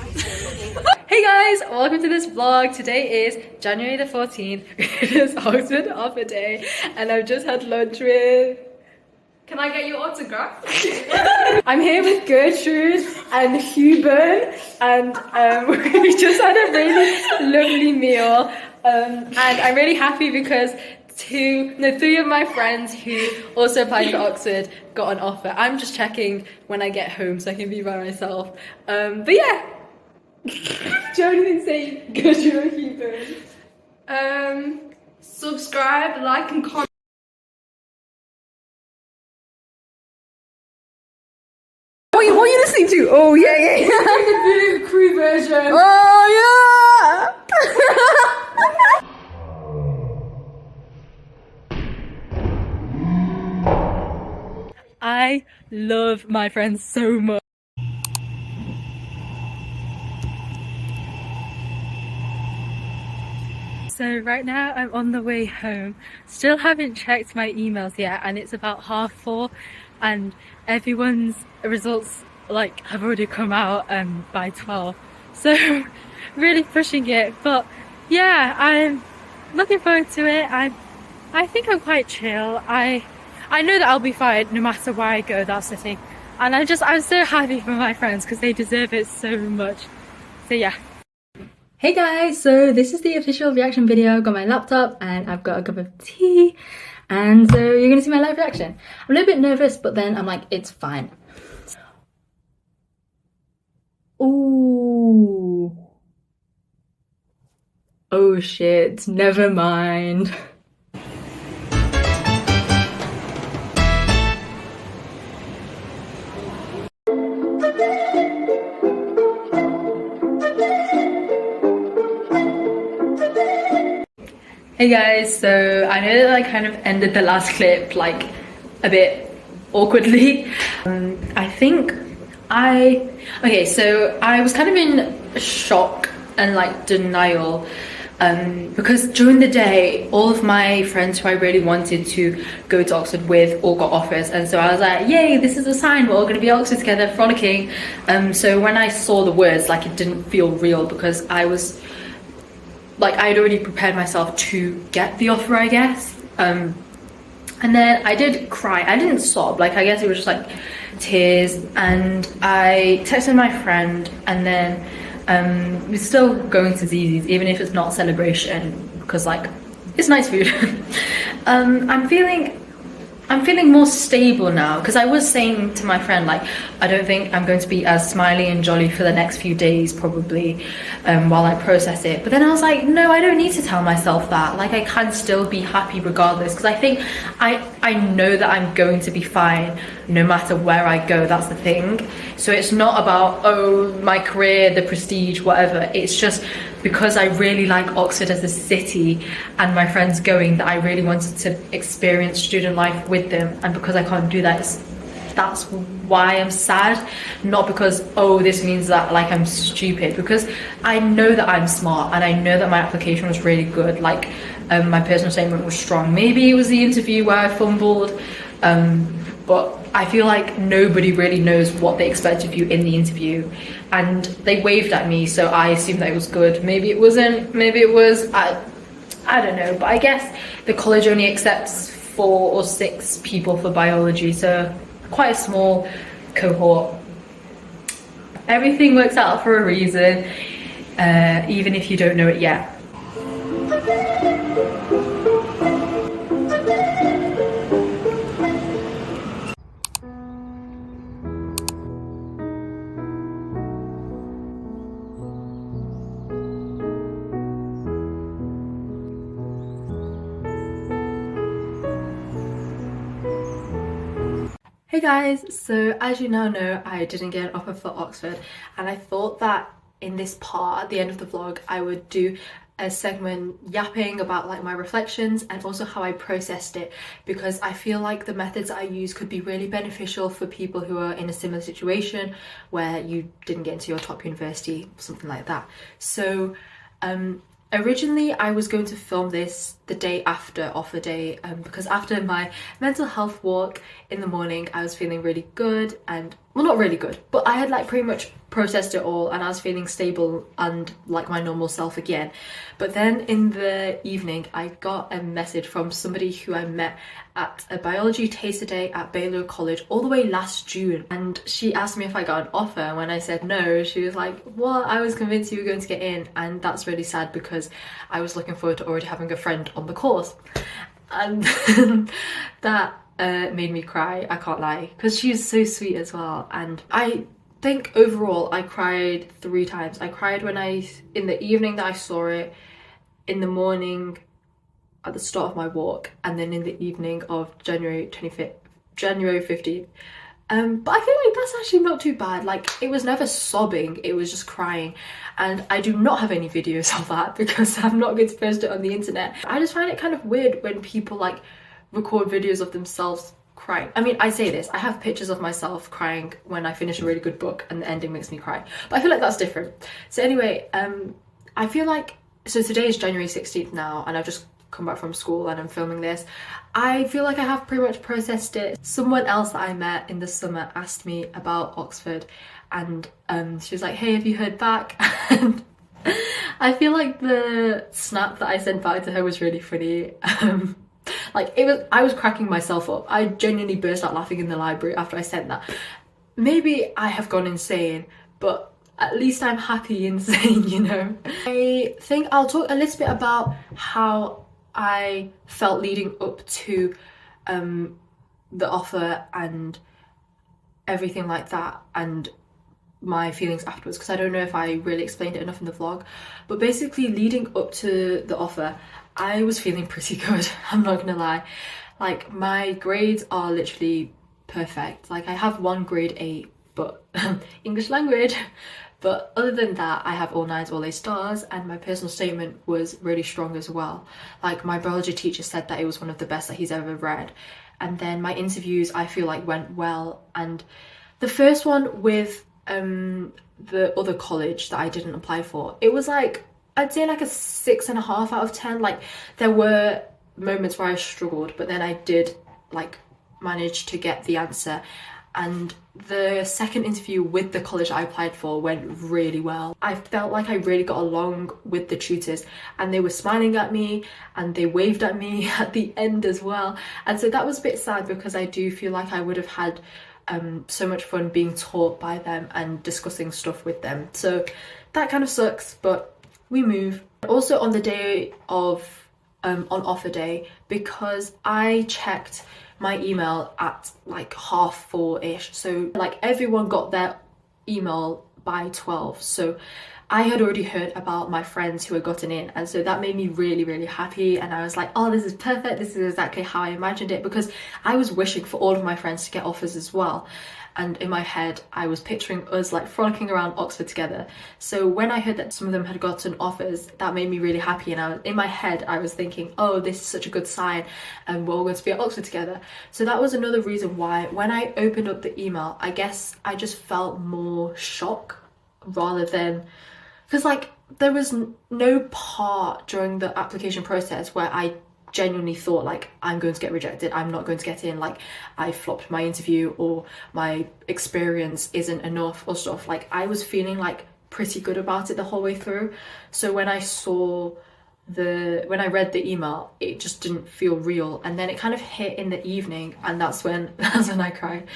Hey guys, welcome to this vlog. Today is January the 14th. It is Oxford offer day and I've just had lunch with... Can I get your autograph? I'm here with Gertrude and Hubert and we just had a really lovely meal and I'm really happy because three of my friends who also applied for Oxford got an offer. I'm just checking when I get home so I can be by myself. But yeah. Do you have anything to say, Gertrude or Hubert? Subscribe, like and comment. What are you listening to? Oh yeah. The Blue Crew version. Oh yeah! I love my friends so much. So right now I'm on the way home. Still haven't checked my emails yet and it's about 4:30 and everyone's results have already come out by 12. So really pushing it, but yeah, I'm looking forward to it. I think I'm quite chill. I know that I'll be fine no matter where I go, that's the thing. And I'm so happy for my friends because they deserve it so much. So yeah. Hey guys, so this is the official reaction video. I've got my laptop and I've got a cup of tea. And so you're gonna see my live reaction. I'm a little bit nervous, but then I'm like, it's fine. Ooh. Oh shit, never mind. Hey guys, so I know that I kind of ended the last clip a bit awkwardly. Okay, so I was kind of in shock and denial because during the day all of my friends who I really wanted to go to Oxford with all got offers, and so I was like, yay, this is a sign, we're all going to be at Oxford together frolicking. So when I saw the words, it didn't feel real because I was I'd already prepared myself to get the offer, I guess. And then I did cry. I didn't sob, I guess it was just tears. And I texted my friend, and then we're still going to Zizi's, even if it's not celebration, because it's nice food. I'm feeling more stable now, because I was saying to my friend I don't think I'm going to be as smiley and jolly for the next few days probably while I process it. But then I was like, no, I don't need to tell myself that. I can still be happy regardless, because I think I know that I'm going to be fine no matter where I go. That's the thing. So it's not about, oh, my career, the prestige, whatever. It's just because I really like Oxford as a city and my friends going, that I really wanted to experience student life with them. And because I can't do that, that's why I'm sad. Not because, oh, this means that I'm stupid, because I know that I'm smart and I know that my application was really good. My personal statement was strong. Maybe it was the interview where I fumbled, but I feel like nobody really knows what they expect of you in the interview, and they waved at me, so I assumed that it was good. Maybe it wasn't, maybe it was, I don't know. But I guess the college only accepts 4 or 6 people for biology, so quite a small cohort. Everything works out for a reason, even if you don't know it yet. Hey guys, so as you now know, I didn't get an offer for Oxford, and I thought that in this part at the end of the vlog I would do a segment yapping about my reflections and also how I processed it, because I feel like the methods I use could be really beneficial for people who are in a similar situation where you didn't get into your top university, something like that. So originally I was going to film this the day after offer day, because after my mental health walk in the morning I was feeling really good, and well, not really good, but I had pretty much processed it all and I was feeling stable and like my normal self again. But then in the evening I got a message from somebody who I met at a biology taster day at Baylor College all the way last June, and she asked me if I got an offer, and when I said no, she was like, what? I was convinced you were going to get in. And that's really sad because I was looking forward to already having a friend on the course, and that made me cry, I can't lie, because she's so sweet as well. And I think overall I cried 3 times. I cried in the evening that I saw it, in the morning at the start of my walk, and then in the evening of January 15th. But I feel like that's actually not too bad. Like, it was never sobbing, it was just crying. And I do not have any videos of that because I'm not going to post it on the internet. I just find it kind of weird when people like record videos of themselves crying. I mean, I say this, I have pictures of myself crying when I finish a really good book and the ending makes me cry, but I feel like that's different. So anyway, I feel like, so today is January 16th now, and I've just come back from school and I'm filming this. I feel like I have pretty much processed it. Someone else that I met in the summer asked me about Oxford, and she was like, hey, have you heard back? And I feel like the snap that I sent back to her was really funny. Like, I was cracking myself up. I genuinely burst out laughing in the library after I sent that. Maybe I have gone insane, but at least I'm happy insane, you know? I think I'll talk a little bit about how I felt leading up to the offer and everything like that, and my feelings afterwards, because I don't know if I really explained it enough in the vlog. But basically, leading up to the offer, I was feeling pretty good, I'm not gonna lie. Like, my grades are literally perfect. Like, I have one grade 8, but English language. But other than that, I have all 9s, all A stars, and my personal statement was really strong as well. Like, my biology teacher said that it was one of the best that he's ever read. And then my interviews, I feel like, went well. And the first one with the other college that I didn't apply for, it was like, I'd say like a 6.5 out of 10. Like, there were moments where I struggled, but then I did like manage to get the answer. And the second interview with the college I applied for went really well. I felt like I really got along with the tutors, and they were smiling at me and they waved at me at the end as well. And so that was a bit sad because I do feel like I would have had so much fun being taught by them and discussing stuff with them. So that kind of sucks, but we move. Also on the day of, on offer day, because I checked my email at like 4:30ish, so like everyone got their email by 12, so I had already heard about my friends who had gotten in, and so that made me really, really happy. And I was like, oh, this is perfect, this is exactly how I imagined it, because I was wishing for all of my friends to get offers as well. And in my head, I was picturing us like frolicking around Oxford together. So when I heard that some of them had gotten offers, that made me really happy. And in my head, I was thinking, oh, this is such a good sign, and we're all going to be at Oxford together. So that was another reason why when I opened up the email, I guess I just felt more shock rather than, because like there was no part during the application process where I genuinely thought like, I'm going to get rejected, I'm not going to get in, like I flopped my interview, or my experience isn't enough or stuff. Like, I was feeling like pretty good about it the whole way through. So when I read the email, it just didn't feel real, and then it kind of hit in the evening, and that's when I cried.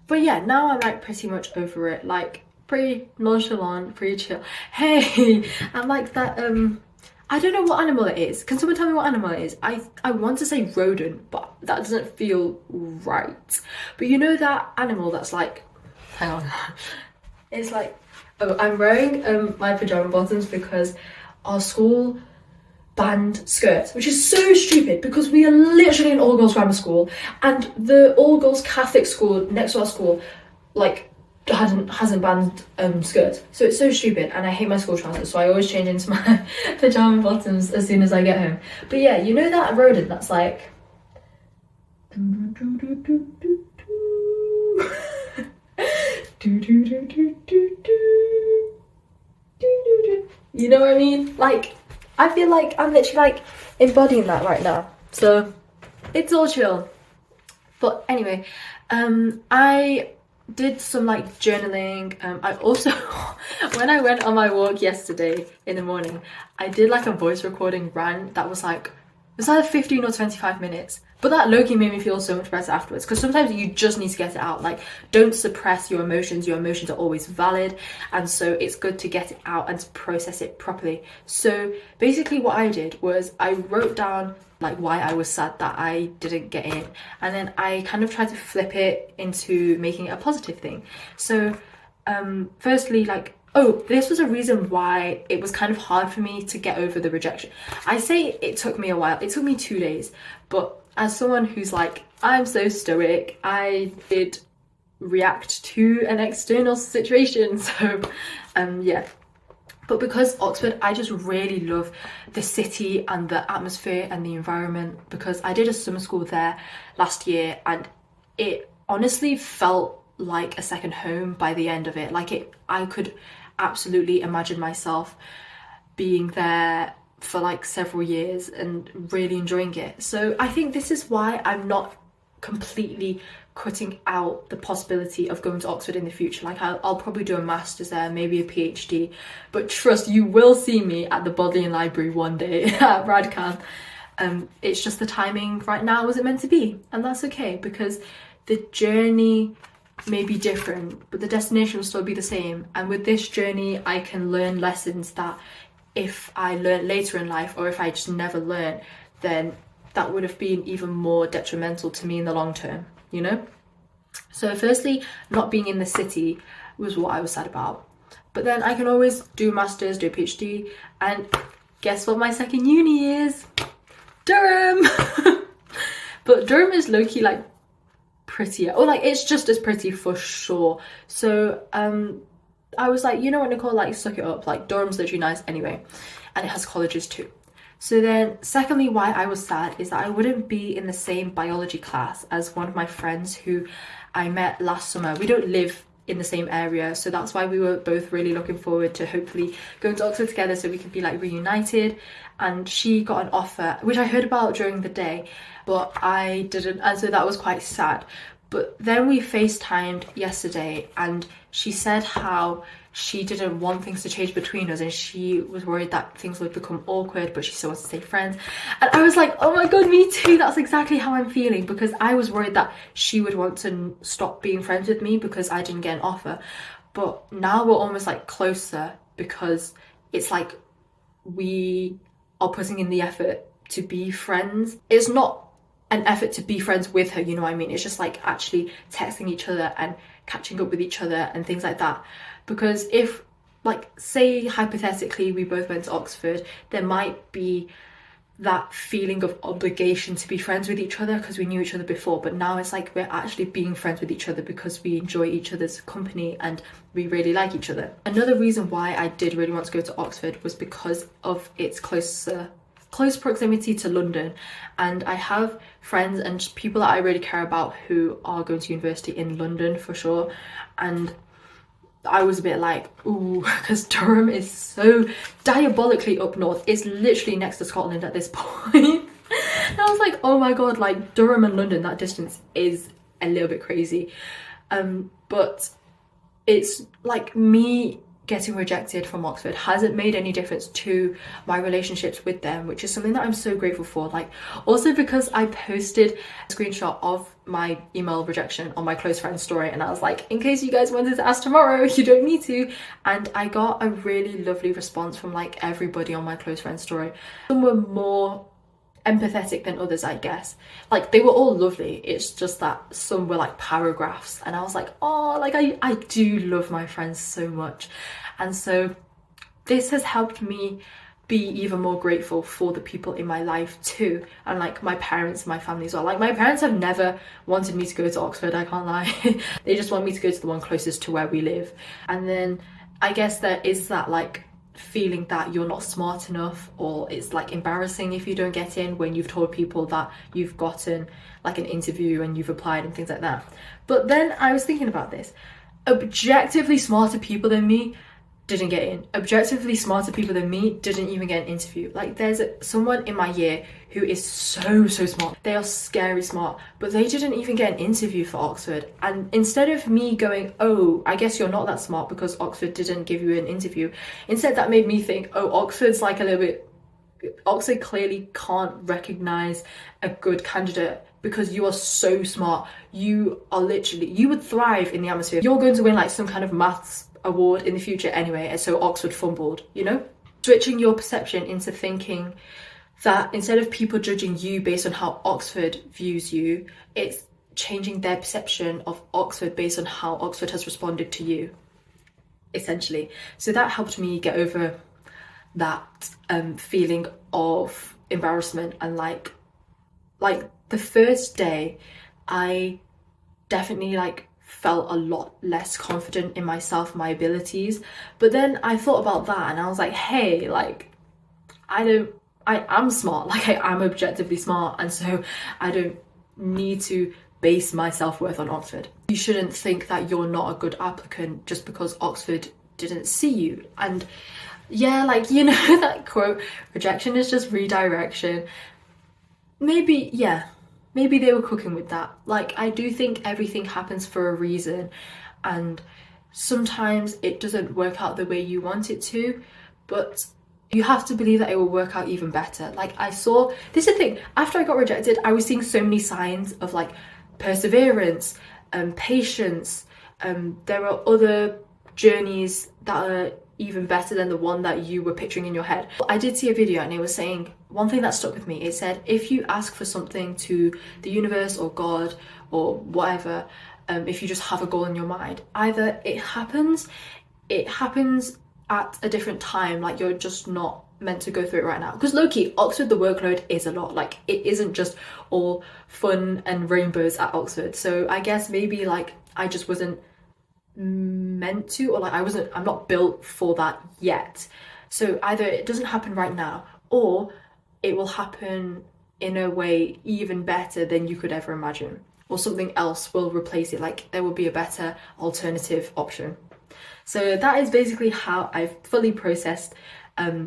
But yeah, now I'm like pretty much over it, like pretty nonchalant, pretty chill. Hey, I'm like that I don't know what animal it is. Can someone tell me what animal it is? I want to say rodent, but that doesn't feel right. But you know that animal that's like, hang on, it's like, oh, I'm wearing my pajama bottoms because our school banned skirts, which is so stupid because we are literally an all-girls grammar school, and the all-girls Catholic school next to our school like hasn't banned skirts. So it's so stupid, and I hate my school trousers, so I always change into my pajama bottoms as soon as I get home. But yeah, you know that rodent that's like you know what I mean? Like, I feel like I'm literally like embodying that right now, so it's all chill. But anyway, I did some like journaling. I also, when I went on my walk yesterday in the morning, I did like a voice recording rant that was like, it was either 15 or 25 minutes. But that low-key made me feel so much better afterwards, because sometimes you just need to get it out. Like, don't suppress your emotions. Your emotions are always valid, and so it's good to get it out and to process it properly. So basically what I did was I wrote down like why I was sad that I didn't get in, and then I kind of tried to flip it into making it a positive thing. So firstly, like, oh, this was a reason why it was kind of hard for me to get over the rejection. I say it took me a while. It took me 2 days, but as someone who's like, I'm so stoic, I did react to an external situation. So yeah. But because Oxford, I just really love the city and the atmosphere and the environment, because I did a summer school there last year and it honestly felt like a second home by the end of it. Like, I could absolutely imagine myself being there for like several years and really enjoying it. So I think this is why I'm not completely cutting out the possibility of going to Oxford in the future. Like, I'll probably do a master's there, maybe a PhD, but trust, you will see me at the Bodleian Library one day at Radcamp. It's just the timing right now wasn't meant to be, and that's okay, because the journey may be different, but the destination will still be the same. And with this journey, I can learn lessons that if I learn later in life, or if I just never learn, then that would have been even more detrimental to me in the long term, you know? So firstly, not being in the city was what I was sad about. But then I can always do a master's, do a PhD, and guess what my second uni is? Durham! But Durham is low-key like prettier, or like it's just as pretty for sure. So I was like, you know what, Nicole, like suck it up, like Durham's literally nice anyway, and it has colleges too. So then secondly, why I was sad is that I wouldn't be in the same biology class as one of my friends who I met last summer. We don't live in the same area, so that's why we were both really looking forward to hopefully going to Oxford together so we could be like reunited. And she got an offer, which I heard about during the day, but I didn't, and so that was quite sad. But then we FaceTimed yesterday and she said how she didn't want things to change between us, and she was worried that things would become awkward, but she still wants to stay friends. And I was like, oh my god, me too, that's exactly how I'm feeling, because I was worried that she would want to stop being friends with me because I didn't get an offer. But now we're almost like closer, because it's like we are putting in the effort to be friends. It's not an effort to be friends with her, you know what I mean? It's just like actually texting each other and catching up with each other and things like that. Because if, like, say hypothetically we both went to Oxford, there might be that feeling of obligation to be friends with each other because we knew each other before, but now it's like we're actually being friends with each other because we enjoy each other's company and we really like each other. Another reason why I did really want to go to Oxford was because of its close proximity to London, and I have friends and people that I really care about who are going to university in London for sure. And I was a bit like, ooh, because Durham is so diabolically up north. It's literally next to Scotland at this point. And I was like, oh my god, like Durham and London, that distance is a little bit crazy. But it's like me getting rejected from Oxford hasn't made any difference to my relationships with them, which is something that I'm so grateful for. Like, also because I posted a screenshot of my email rejection on my close friend's story, and I was like, in case you guys wanted to ask tomorrow, you don't need to. And I got a really lovely response from like everybody on my close friend's story. Some were more empathetic than others, I guess. Like, they were all lovely, it's just that some were like paragraphs, and I was like, oh, like I do love my friends so much. And so this has helped me be even more grateful for the people in my life too, and like my parents and my family as well. Like, my parents have never wanted me to go to Oxford, I can't lie. They just want me to go to the one closest to where we live. And then I guess there is that like feeling that you're not smart enough, or it's like embarrassing if you don't get in when you've told people that you've gotten like an interview and you've applied and things like that. But then I was thinking about this. Objectively smarter people than me didn't get in. Objectively smarter people than me didn't even get an interview. Like, there's someone in my year who is so smart. They are scary smart, but they didn't even get an interview for Oxford. And instead of me going, oh, I guess you're not that smart because Oxford didn't give you an interview, instead that made me think, oh, Oxford's like a little bit, Oxford clearly can't recognize a good candidate because you are so smart. You are literally, you would thrive in the atmosphere. You're going to win like some kind of maths award in the future anyway, and so Oxford fumbled, you know? Switching your perception into thinking that instead of people judging you based on how Oxford views you, it's changing their perception of Oxford based on how Oxford has responded to you, essentially. So that helped me get over that feeling of embarrassment. And like the first day I definitely like felt a lot less confident in myself, my abilities, but then I thought about that and I was like, hey, like I am smart, like I am objectively smart, and so I don't need to base my self-worth on Oxford. You shouldn't think that you're not a good applicant just because Oxford didn't see you. And yeah, like, you know, that quote, rejection is just redirection. Maybe, yeah, maybe they were cooking with that. Like, I do think everything happens for a reason, and sometimes it doesn't work out the way you want it to, but you have to believe that it will work out even better. Like, I saw, this is the thing, after I got rejected, I was seeing so many signs of like perseverance and patience. There are other journeys that are even better than the one that you were picturing in your head. I did see a video and it was saying, one thing that stuck with me, it said, if you ask for something to the universe or God or whatever, if you just have a goal in your mind, either it happens at a different time, like you're just not meant to go through it right now. Because low-key, Oxford, the workload is a lot. Like, it isn't just all fun and rainbows at Oxford. So I guess maybe like I just wasn't meant to, or like I'm not built for that yet. So either it doesn't happen right now, or it will happen in a way even better than you could ever imagine, or something else will replace it. Like, there will be a better alternative option. So that is basically how I've fully processed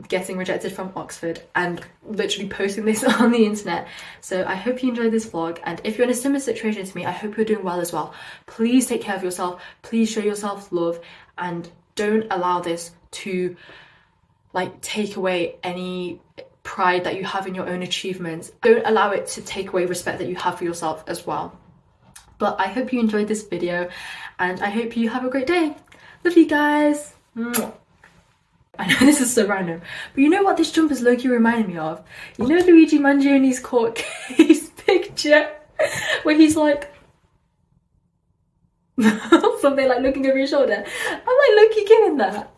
getting rejected from Oxford and literally posting this on the internet. So I hope you enjoyed this vlog, and if you're in a similar situation to me, I hope you're doing well as well. Please take care of yourself, please show yourself love, and don't allow this to like take away any pride that you have in your own achievements. Don't allow it to take away respect that you have for yourself as well. But I hope you enjoyed this video, and I hope you have a great day. Love you guys. Mwah. I know this is so random, but you know what this jumper's low-key reminded me of? You know Luigi Mangioni's court case picture where he's like something like looking over his shoulder? I'm like low-key getting that.